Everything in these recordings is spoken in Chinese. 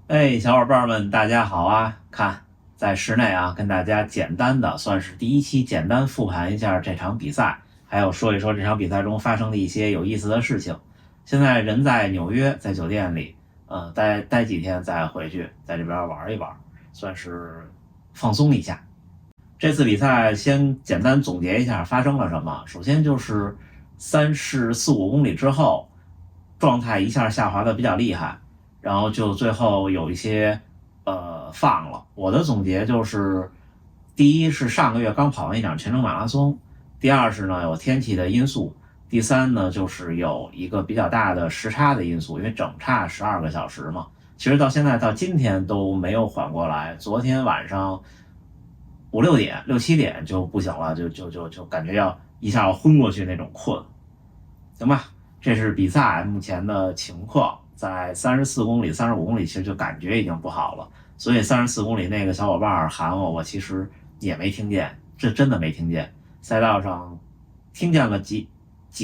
哎，小伙伴们，大家好啊！看，在室内啊，跟大家简单的算是第一期简单复盘一下这场比赛，还有说一说这场比赛中发生的一些有意思的事情。现在人在纽约，在酒店里，待几天再回去，在这边玩一玩，算是放松一下。这次比赛先简单总结一下发生了什么。首先就是4.5公里之后，状态一下下滑的比较厉害。然后就最后有一些放了。我的总结就是，第一是上个月刚跑完一场全程马拉松，第二是呢有天气的因素，第三呢就是有一个比较大的时差的因素，因为整差12个小时嘛。其实到现在到今天都没有缓过来，昨天晚上5、6点、6、7点就不行了，就感觉要一下要昏过去那种困。行吧，这是比赛目前的情况。在34公里、35公里，其实就感觉已经不好了。所以34公里那个小伙伴喊我，我其实也没听见，这真的没听见。赛道上听见了几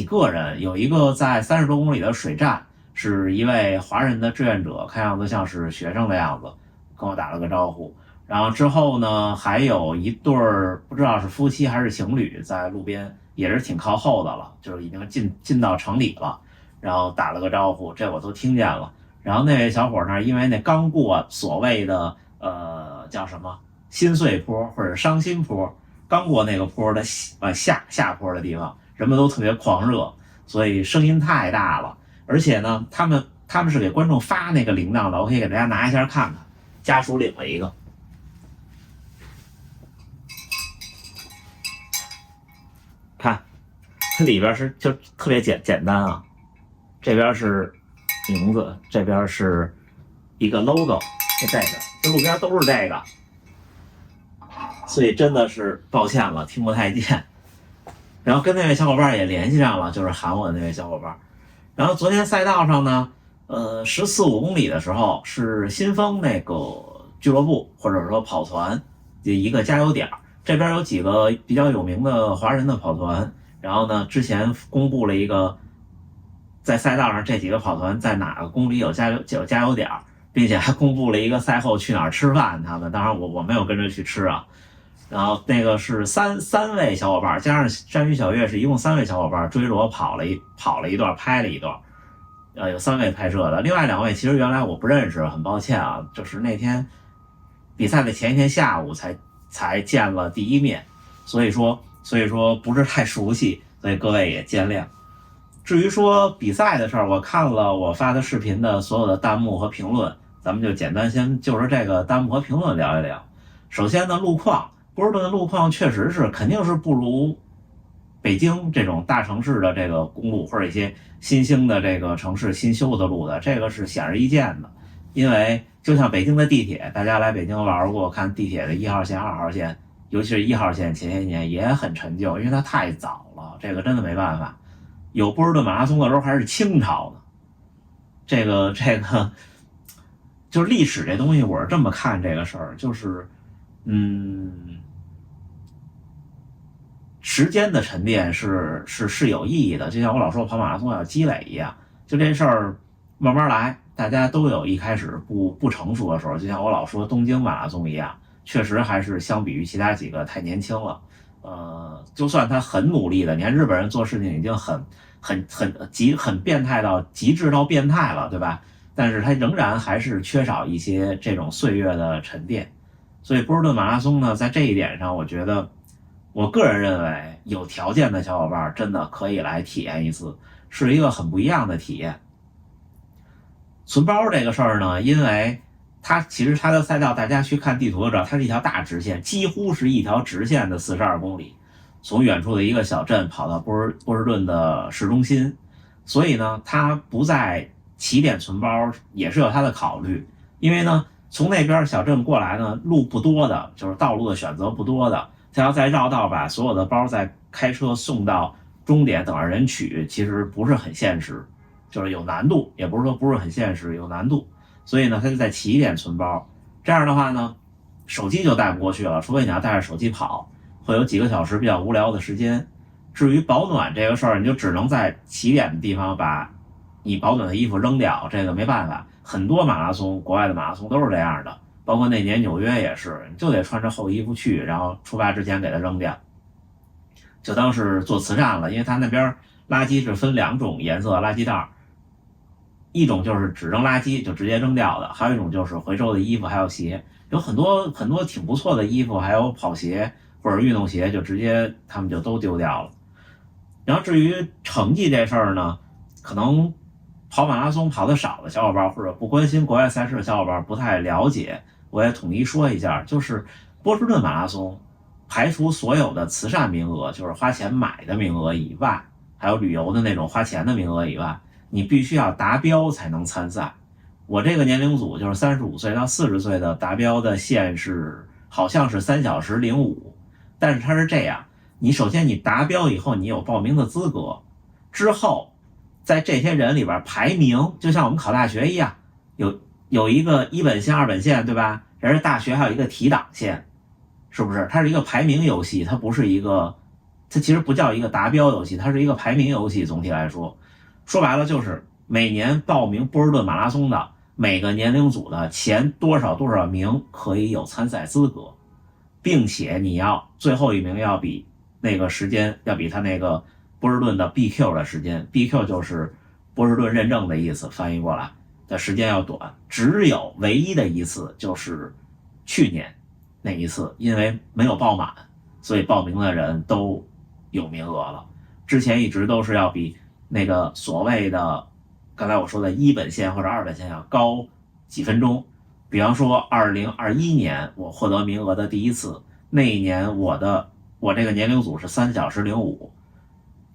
个人，有一个在30多公里的水站，是一位华人的志愿者，看样子像是学生的样子，跟我打了个招呼。然后之后呢，还有一对儿不知道是夫妻还是情侣，在路边也是挺靠后的了，就是已经进到城里了。然后打了个招呼，这我都听见了。然后那位小伙呢，因为那刚过所谓的叫什么心碎坡或者伤心坡，刚过那个坡的下坡的地方，人们都特别狂热，所以声音太大了。而且呢，他们是给观众发那个铃铛的，我可以给大家拿一下看看。家属领了一个，看它里边是就特别简单啊。这边是名字，这边是一个 logo， 这个这路边都是这个，所以真的是抱歉了，听不太见。然后跟那位小伙伴也联系上了，就是喊我的那位小伙伴。然后昨天赛道上呢，14、15公里的时候是新丰那个俱乐部或者说跑团的一个加油点，这边有几个比较有名的华人的跑团，然后呢之前公布了一个在赛道上这几个跑团在哪个公里有加油点，并且还公布了一个赛后去哪儿吃饭。他们当然我没有跟着去吃啊。然后那个是三位小伙伴，加上山鱼小月是一共3位小伙伴追着我跑了一段，拍了一段。有3位拍摄的，另外2位其实原来我不认识，很抱歉啊，就是那天比赛的前一天下午才见了第一面，所以说不是太熟悉，所以各位也见谅。至于说比赛的事儿，我看了我发的视频的所有的弹幕和评论，咱们就简单先就着这个弹幕和评论聊一聊。首先呢，路况，波士顿的路况确实是肯定是不如北京这种大城市的这个公路，或者一些新兴的这个城市新修的路的，这个是显而易见的。因为就像北京的地铁，大家来北京玩过，看地铁的1号线、2号线，尤其是1号线，前些年也很陈旧，因为它太早了，这个真的没办法。有波士顿马拉松的时候还是清朝呢，这个就是历史这东西，我是这么看这个事儿，就是时间的沉淀是有意义的，就像我老说跑马拉松要积累一样，就这事儿慢慢来，大家都有一开始不成熟的时候，就像我老说东京马拉松一样，确实还是相比于其他几个太年轻了。就算他很努力的，你看日本人做事情已经很变态到极致到变态了，对吧？但是他仍然还是缺少一些这种岁月的沉淀。所以波士顿马拉松呢，在这一点上，我觉得我个人认为有条件的小伙伴真的可以来体验一次，是一个很不一样的体验。存包这个事儿呢，因为其实它的赛道，大家去看地图就知道，它是一条大直线，几乎是一条直线的42公里，从远处的一个小镇跑到波士顿的市中心，所以呢，它不在起点存包也是有它的考虑。因为呢，从那边小镇过来呢，路不多的，就是道路的选择不多的，它要再绕道把所有的包再开车送到终点等着人取，其实不是很现实，就是有难度，也不是说不是很现实，有难度。所以呢，他就在起点存包。这样的话呢，手机就带不过去了，除非你要带着手机跑，会有几个小时比较无聊的时间。至于保暖这个事儿，你就只能在起点的地方把你保暖的衣服扔掉，这个没办法。很多马拉松，国外的马拉松都是这样的，包括那年纽约也是，你就得穿着厚衣服去，然后出发之前给它扔掉，就当是做慈善了。因为他那边垃圾是分2种颜色垃圾袋，一种就是只扔垃圾就直接扔掉的，还有一种就是回收的衣服还有鞋，有很多很多挺不错的衣服，还有跑鞋或者运动鞋，就直接他们就都丢掉了。然后至于成绩这事儿呢，可能跑马拉松跑得少的小伙伴，或者不关心国外赛事的小伙伴不太了解，我也统一说一下，就是波士顿马拉松排除所有的慈善名额，就是花钱买的名额以外，还有旅游的那种花钱的名额以外，你必须要达标才能参赛。我这个年龄组就是35岁到40岁的，达标的线是好像是3小时05，但是它是这样，你首先你达标以后，你有报名的资格，之后在这些人里边排名，就像我们考大学一样，有一个1本线2本线，对吧？人家大学还有一个提档线，是不是？它是一个排名游戏，它不是一个，它其实不叫一个达标游戏，它是一个排名游戏。总体来说，说白了就是每年报名波士顿马拉松的每个年龄组的前多少多少名可以有参赛资格，并且你要最后一名要比那个时间要比他那个波士顿的 BQ 的时间 ，BQ 就是波士顿认证的意思，翻译过来的时间要短。只有唯一的一次就是去年那一次，因为没有报满，所以报名的人都有名额了。之前一直都是要比那个所谓的刚才我说的1本线或者2本线要高几分钟。比方说2021年我获得名额的第一次，那一年我这个年龄组是3小时05，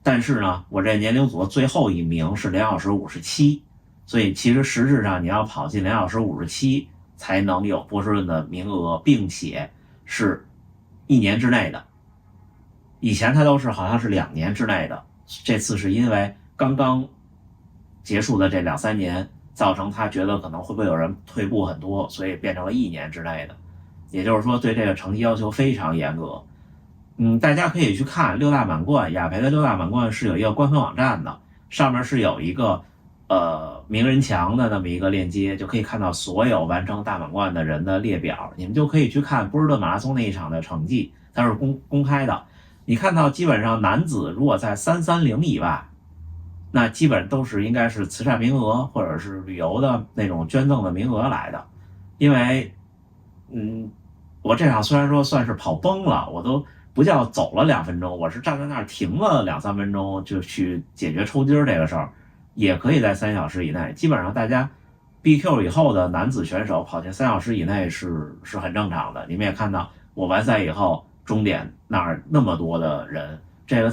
但是呢，我这年龄组的最后一名是2小时57，所以其实实质上你要跑进2小时57才能有波士顿的名额，并且是1年之内的。以前它都是好像是2年之内的，这次是因为刚刚结束的这2-3年，造成他觉得可能会不会有人退步很多，所以变成了1年之内的。也就是说，对这个成绩要求非常严格。大家可以去看6大满贯，雅培的6大满贯是有一个官方网站的，上面是有一个名人墙的那么一个链接，就可以看到所有完成大满贯的人的列表，你们就可以去看波士顿马拉松那一场的成绩，它是公开的。你看到基本上男子如果在330以外，那基本都是应该是慈善名额或者是旅游的那种捐赠的名额来的。因为我这场虽然说算是跑崩了，我都不叫走了2分钟，我是站在那儿停了2-3分钟就去解决抽筋这个事儿，也可以在3小时以内。基本上大家 BQ 以后的男子选手跑进3小时以内是很正常的。你们也看到我完赛以后终点那儿那么多的人，这个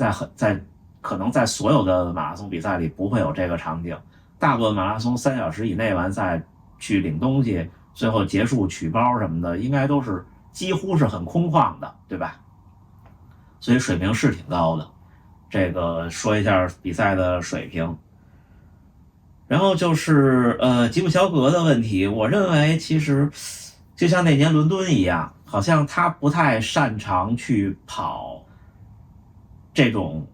可能在所有的马拉松比赛里不会有这个场景。大部分马拉松3小时以内完赛去领东西，最后结束取包什么的，应该都是几乎是很空旷的，对吧？所以水平是挺高的。这个说一下比赛的水平。然后就是吉普乔格的问题，我认为其实就像那年伦敦一样，好像他不太擅长去跑这种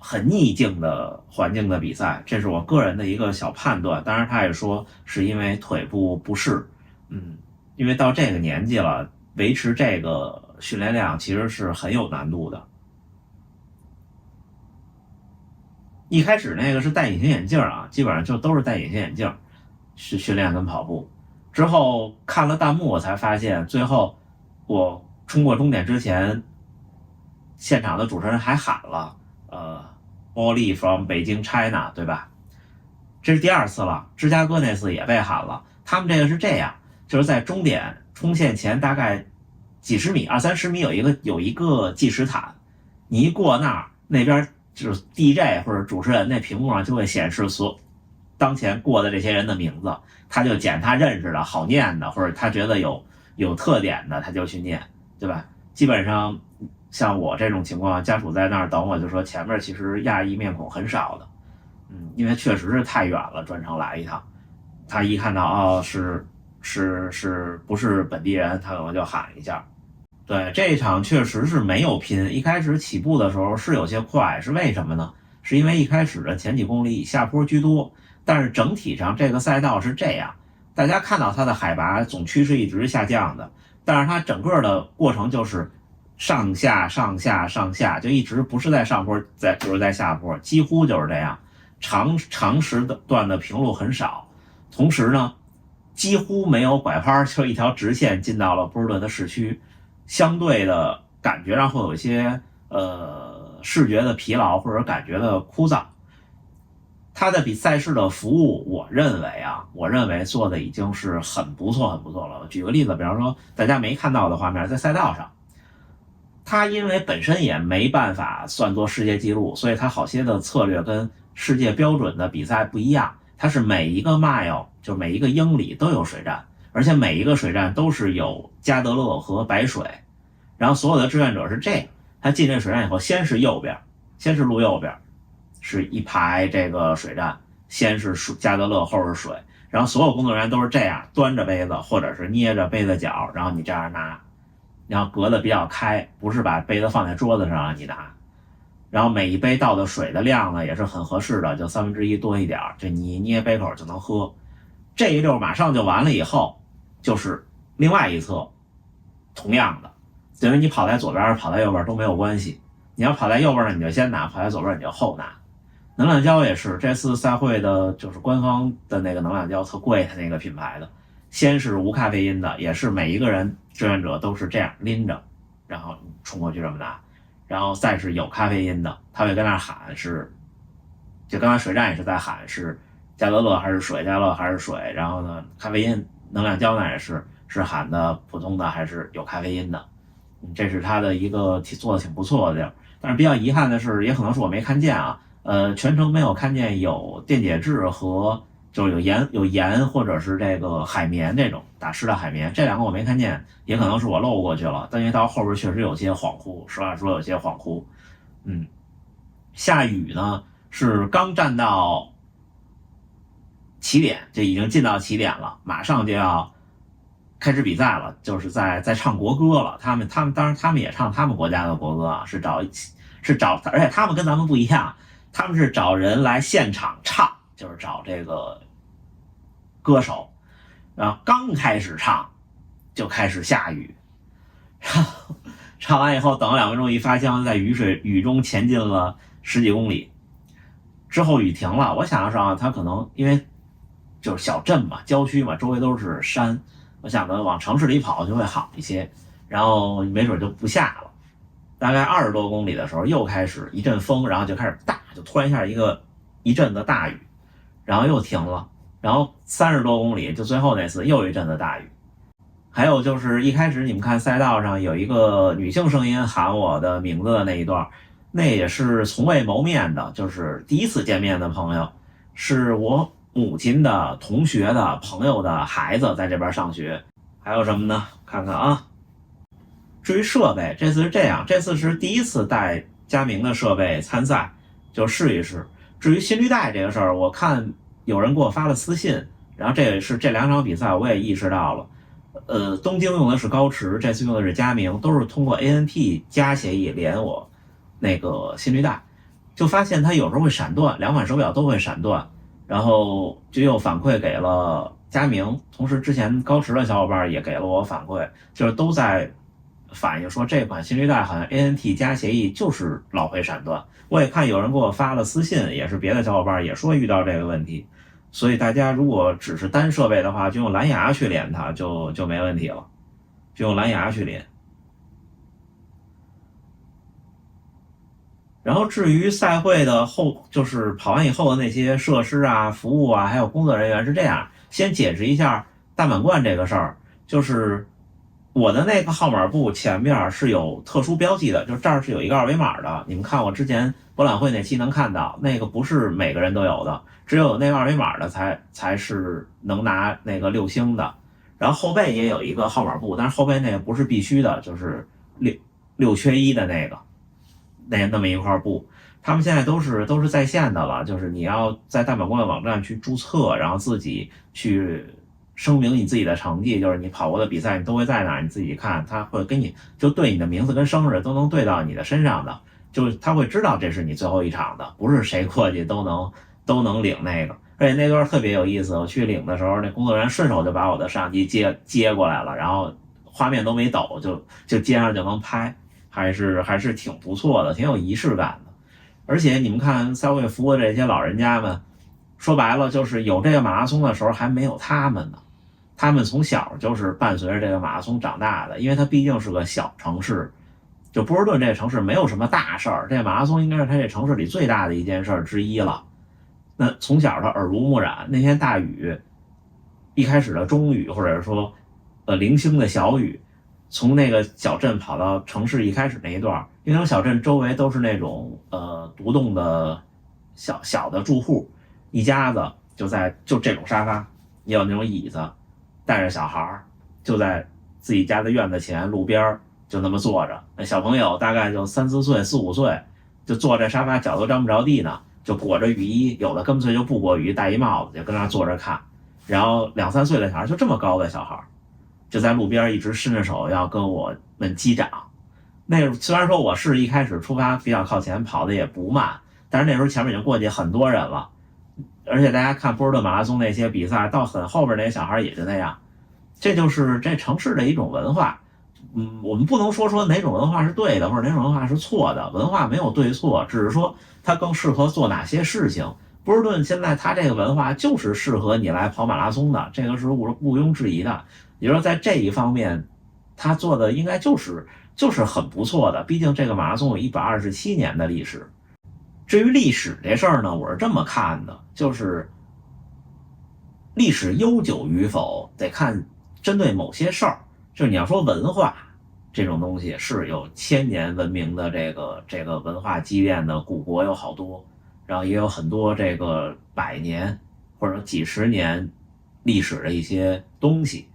很逆境的环境的比赛，这是我个人的一个小判断。当然他也说是因为腿部不适，因为到这个年纪了，维持这个训练量其实是很有难度的。一开始那个是戴隐形眼镜啊，基本上就都是戴隐形眼镜是训练跟跑步。之后看了弹幕，我才发现，最后我冲过终点之前，现场的主持人还喊了Ollie from Beijing China， 对吧？这是第2次了，芝加哥那次也被喊了。他们这个是这样，就是在终点冲线前大概几十米，20-30米有一个计时毯，你一过那儿，那边就是 DJ 或者主持人那屏幕上就会显示当前过的这些人的名字，他就捡他认识的好念的，或者他觉得有特点的他就去念，对吧？基本上像我这种情况，家属在那儿等我，就说前面其实亚裔面孔很少的，因为确实是太远了，专程来一趟。他一看到是不是本地人，他可能就喊一下。对，这一场确实是没有拼，一开始起步的时候是有些快，是为什么呢？是因为一开始的前几公里以下坡居多，但是整体上这个赛道是这样，大家看到它的海拔总趋势一直下降的，但是它整个的过程就是上下上下上下，就一直不是在上坡，就是在下坡，几乎就是这样。长时段的平路很少，同时呢，几乎没有拐弯，就一条直线进到了波士顿的市区，相对的感觉上会有一些视觉的疲劳或者感觉的枯燥。它的比赛事的服务，我认为做的已经是很不错了。举个例子，比方说大家没看到的画面，在赛道上，它因为本身也没办法算作世界纪录，所以它好些的策略跟世界标准的比赛不一样。它是每一个 mile 就每一个英里都有水站，而且每一个水站都是有加德勒和白水，然后所有的志愿者是这样，他进这水站以后，先是路右边是一排这个水站，先是加德勒，后是水，然后所有工作人员都是这样端着杯子或者是捏着杯子角，然后你这样拿，然后隔得比较开，不是把杯子放在桌子上让你拿。然后每一杯倒的水的量呢也是很合适的，就1/3多一点，就你捏杯口就能喝。这一溜马上就完了以后，就是另外一侧同样的，因为你跑在左边跑在右边都没有关系，你要跑在右边呢你就先拿，跑在左边你就后拿。能量胶也是这次赛会的就是官方的那个能量胶，特贵的那个品牌的，先是无咖啡因的，也是每一个人志愿者都是这样拎着，然后冲过去这么拿，然后再是有咖啡因的，他会跟那喊是，就刚才水站也是在喊是加德勒还是水，加德勒还是水，然后呢咖啡因能量胶呢也是喊的普通的还是有咖啡因的，这是他的一个做的挺不错的地儿。但是比较遗憾的是，也可能是我没看见啊，全程没有看见有电解质和就是有盐或者是这个海绵这种打湿的海绵，这两个我没看见，也可能是我漏过去了。但因为到后边确实有些恍惚，实话说有些恍惚。下雨呢是刚站到起点，就已经进到起点了，马上就要开始比赛了，就是在唱国歌了。他们当然他们也唱他们国家的国歌啊，是找，而且他们跟咱们不一样，他们是找人来现场唱，就是找这个歌手，然后刚开始唱就开始下雨，然后唱完以后等了2分钟，一发枪在雨中前进了10几公里，之后雨停了。我想的是啊，他可能因为就是小镇嘛，郊区嘛，周围都是山，我想着往城市里跑就会好一些，然后没准就不下了。大概20多公里的时候又开始一阵风，然后就开始就突然一下一阵的大雨，然后又停了，然后30多公里就最后那次又一阵的大雨。还有就是一开始你们看赛道上有一个女性声音喊我的名字的那一段，那也是从未谋面的，就是第一次见面的朋友，是我母亲的同学的朋友的孩子在这边上学。还有什么呢？看看啊，至于设备，这次是这样，这次是第一次带佳明的设备参赛，就试一试。至于心率带这个事儿，我看有人给我发了私信，然后这也是这2场比赛我也意识到了。东京用的是高驰，这次用的是佳明，都是通过 ANP 加协议连我那个心率带，就发现它有时候会闪断，2款手表都会闪断，然后就又反馈给了佳明，同时之前高驰的小伙伴也给了我反馈，就是都在反映说这款心率带好像 ANT 加协议就是老会闪断。我也看有人给我发了私信，也是别的小伙伴也说遇到这个问题，所以大家如果只是单设备的话，就用蓝牙去连它就没问题了，就用蓝牙去连。然后至于赛会的就是跑完以后的那些设施啊、服务啊，还有工作人员是这样，先解释一下大满贯这个事儿，就是我的那个号码布前面是有特殊标记的，就是这儿是有一个2维码的，你们看我之前博览会那期能看到，那个不是每个人都有的，只有那个2维码的才是能拿那个6星的。然后后背也有一个号码布，但是后背那个不是必须的，就是6缺1的那么一块布。他们现在都是在线的了，就是你要在大满贯网站去注册，然后自己去声明你自己的成绩，就是你跑过的比赛你都会在哪儿，你自己看，他会给你就对你的名字跟生日都能对到你的身上的，就是他会知道这是你最后一场的，不是谁过去都能领那个。而且那段特别有意思，我去领的时候，那工作人员顺手就把我的摄像机接过来了，然后画面都没抖，就接上就能拍，还是挺不错的，挺有仪式感的。而且你们看赛会服务的这些老人家们，说白了就是有这个马拉松的时候还没有他们呢。他们从小就是伴随着这个马拉松长大的，因为它毕竟是个小城市，就波士顿这个城市没有什么大事儿，这马拉松应该是它这城市里最大的一件事儿之一了。那从小他耳濡目染，那天大雨，一开始的中雨或者说零星的小雨，从那个小镇跑到城市一开始那一段，因为那种小镇周围都是那种独栋的小的住户，一家子就这种沙发，也有那种椅子，带着小孩就在自己家的院子前路边就那么坐着，那小朋友大概就3、4岁、4、5岁，就坐在沙发，脚都沾不着地呢，就裹着雨衣，有的干脆就不裹雨衣，戴一帽子就跟那坐着看。然后2、3岁的小孩，就这么高的小孩，就在路边一直伸着手要跟我们击掌。那虽然说我是一开始出发比较靠前，跑的也不慢，但是那时候前面已经过去很多人了。而且大家看波士顿马拉松那些比赛，到很后边那些小孩也就那样，这就是这城市的一种文化。我们不能说哪种文化是对的，或者哪种文化是错的，文化没有对错，只是说它更适合做哪些事情。波士顿现在它这个文化就是适合你来跑马拉松的，这个是毋庸置疑的。也就是说在这一方面，它做的应该就是很不错的。毕竟这个马拉松有127年的历史。至于历史这事儿呢，我是这么看的，就是历史悠久与否得看针对某些事儿。就是你要说文化这种东西，是有1000年文明的这个文化积淀的古国有好多，然后也有很多这个100年或者几十年历史的一些东西。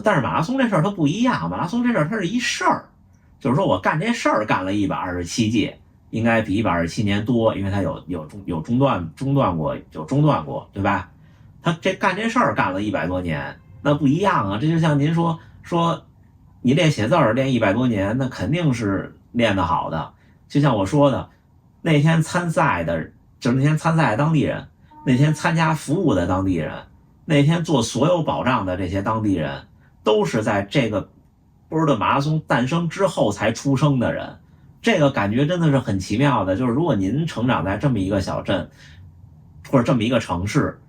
但是马拉松这事儿它不一样，马拉松这事儿它是一事儿，就是说我干这事儿干了127届，应该比127年多，因为它有中断过，对吧？他干这事儿干了100多年，那不一样啊。这就像您说你练写字练100多年，那肯定是练得好的。就像我说的，那天参赛的就是那天参赛的当地人，那天参加服务的当地人，那天做所有保障的这些当地人，都是在这个波士顿马拉松诞生之后才出生的人。这个感觉真的是很奇妙的，就是如果您成长在这么一个小镇或者这么一个城市，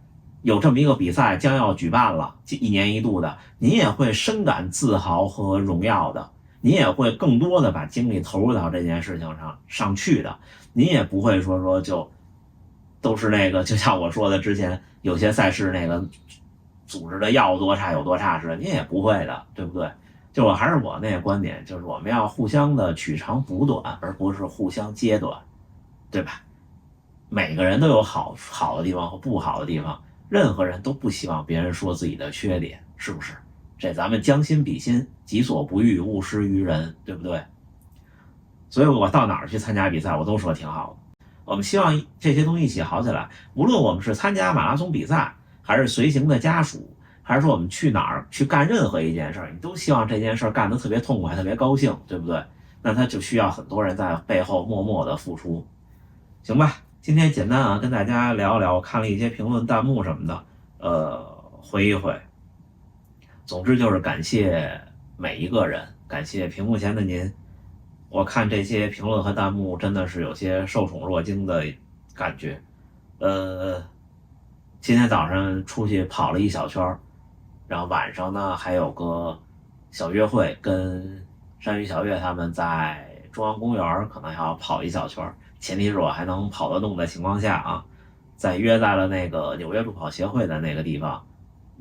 有这么一个比赛将要举办了，1年1度的，您也会深感自豪和荣耀的，您也会更多的把精力投入到这件事情上去的，您也不会说就都是那个，就像我说的之前有些赛事那个组织的要多差有多差似的，您也不会的，对不对？就我还是我那个观点，就是我们要互相的取长补短，而不是互相揭短，对吧？每个人都有好的地方和不好的地方，任何人都不希望别人说自己的缺点，是不是？这咱们将心比心，己所不欲，勿施于人，对不对？所以我到哪儿去参加比赛，我都说挺好的。我们希望这些东西一起好起来。无论我们是参加马拉松比赛，还是随行的家属，还是说我们去哪儿去干任何一件事儿，你都希望这件事儿干得特别痛快，特别高兴，对不对？那他就需要很多人在背后默默的付出，行吧？今天简单跟大家聊一聊，我看了一些评论、弹幕什么的，回一回。总之就是感谢每一个人，感谢屏幕前的您。我看这些评论和弹幕真的是有些受宠若惊的感觉。今天早上出去跑了1小圈，然后晚上呢还有个小约会，跟山雨小月他们在中央公园可能要跑1小圈，前提是我还能跑得动的情况下啊，在约在了那个纽约路跑协会的那个地方。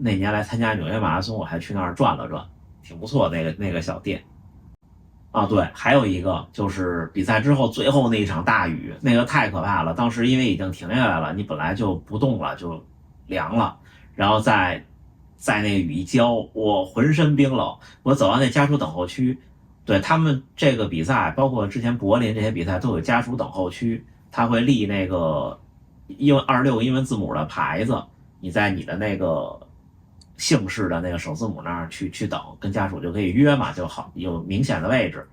那年来参加纽约马拉松，我还去那儿转了转，挺不错那个小店。对，还有一个就是比赛之后最后那一场大雨，那个太可怕了。当时因为已经停下来了，你本来就不动了，就凉了，然后在那个雨一浇，我浑身冰冷。我走到那家属等候区，对他们这个比赛，包括之前柏林这些比赛都有家属等候区，他会立那个26个英文字母的牌子，你在你的那个姓氏的那个首字母那儿去等，跟家属就可以约嘛，就好有明显的位置。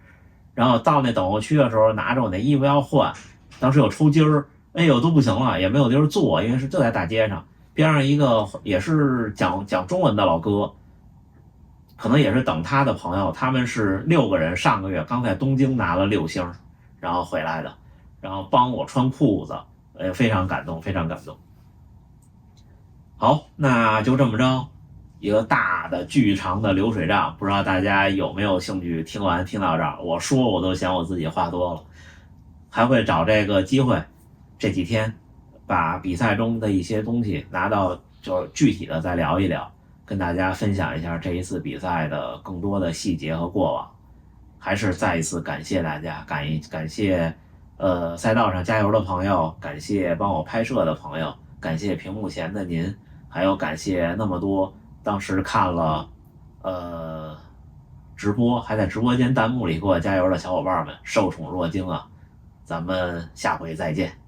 然后到那等候区的时候，拿着我那衣服要换，当时有抽筋儿，哎呦都不行了，也没有地儿坐，因为就在大街上。边上一个也是讲中文的老哥，可能也是等他的朋友，他们是6个人，上个月刚在东京拿了6星，然后回来的，然后帮我穿裤子，非常感动，非常感动。好，那就这么着，一个大的巨长的流水账，不知道大家有没有兴趣听到这儿？我说我都嫌我自己话多了，还会找这个机会，这几天把比赛中的一些东西拿到，就具体的再聊一聊，跟大家分享一下这一次比赛的更多的细节和过往。还是再一次感谢大家，感谢赛道上加油的朋友，感谢帮我拍摄的朋友，感谢屏幕前的您，还有感谢那么多当时看了直播，还在直播间弹幕里给我加油的小伙伴们，受宠若惊啊！咱们下回再见。